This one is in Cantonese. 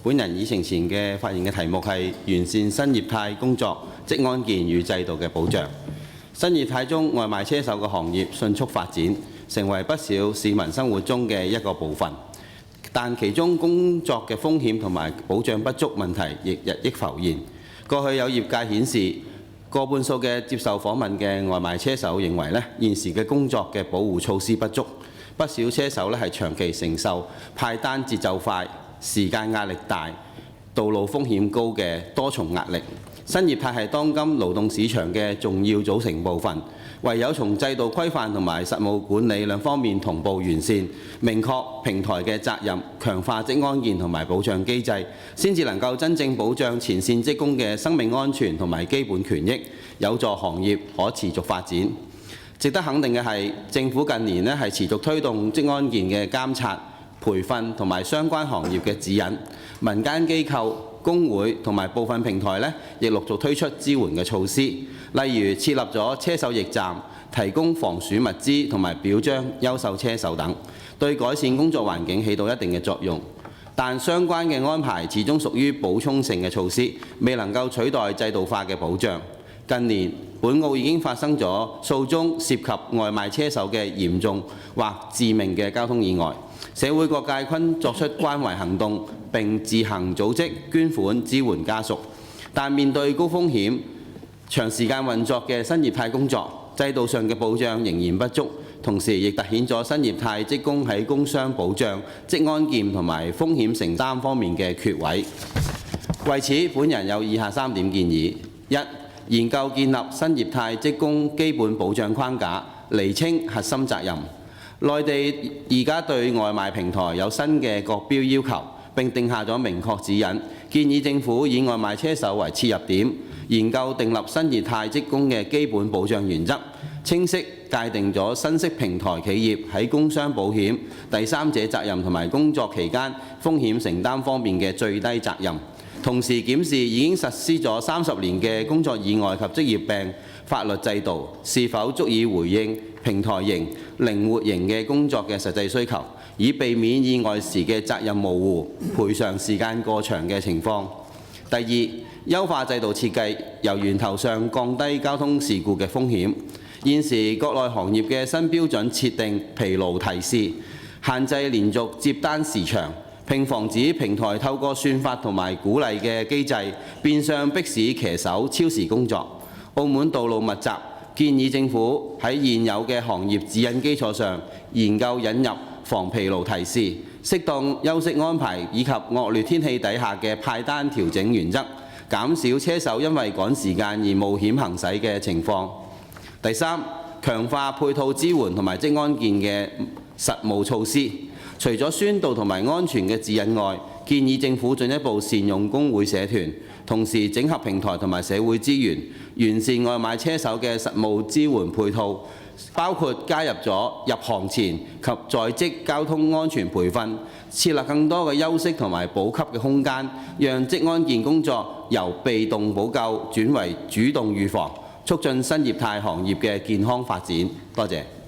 本人議程前嘅發言嘅題目係完善新業態工作職安健與制度嘅保障。新業態中外賣車手嘅行業迅速發展，成為不少市民生活中嘅一個部分。但其中工作嘅風險同埋保障不足問題亦日益浮現。過去有業界顯示，過半數嘅接受訪問嘅外賣車手認為現時嘅工作嘅保護措施不足，不少車手係長期承受派單節奏快、時間壓力大、道路風險高嘅多重壓力。新業態係當今勞動市場嘅重要組成部分，唯有從制度規範同埋實務管理兩方面同步完善，明確平台嘅責任，強化職安健同埋保障機制，先至能夠真正保障前線職工嘅生命安全同埋基本權益，有助行業可持續發展。值得肯定嘅係，政府近年係持續推動職安健嘅監察、培訓同埋相關行業嘅指引，民間機構、工會同埋部分平台亦陸續推出支援嘅措施，例如設立咗車手驛站，提供防暑物資同埋表彰優秀車手等，對改善工作環境起到一定嘅作用。但相關嘅安排始終屬於補充性嘅措施，未能夠取代制度化嘅保障。近年，本澳已經發生咗數宗涉及外賣車手嘅嚴重或致命嘅交通意外，社會各界均作出關懷行動，並自行組織捐款支援家屬。但面對高風險、長時間運作嘅新業態工作，制度上嘅保障仍然不足，同時亦凸顯咗新業態職工喺工傷保障、職安健同埋風險承擔方面嘅缺位。為此，本人有以下3點建議：一、研究建立新業態職工基本保障框架，釐清核心責任。內地而家對外賣平台有新嘅國標要求，並定下咗明確指引，建議政府以外賣車手為切入點，研究訂立新業態職工嘅基本保障原則，清晰界定咗新式平台企業喺工傷保險、第三者責任同埋工作期間風險承擔方面嘅最低責任。同時檢視已經實施咗30年嘅工作意外及職業病法律制度，是否足以回應平台型、靈活型嘅工作嘅實際需求，以避免意外時嘅責任模糊、賠償時間過長嘅情況。第二，優化制度設計，由源頭上降低交通事故嘅風險。現時國內行業嘅新標準設定疲勞提示，限制連續接單時長，並防止平台透過算法同埋鼓勵嘅機制，變相迫使騎手超時工作。澳門道路密集，建議政府喺現有嘅行業指引基礎上，研究引入防疲勞提示、適當休息安排以及惡劣天氣底下嘅派單調整原則，減少車手因為趕時間而冒險行駛嘅情況。第三，強化配套支援同埋職安健嘅實務措施。除咗宣導同埋安全嘅指引外，建議政府進一步善用工會社團，同時整合平台同埋社會資源，完善外賣車手嘅實務支援配套，包括加入咗入行前及在職交通安全培訓，設立更多嘅休息同埋補給嘅空間，讓職安健工作由被動補救轉為主動預防，促進新業態行業嘅健康發展。多謝。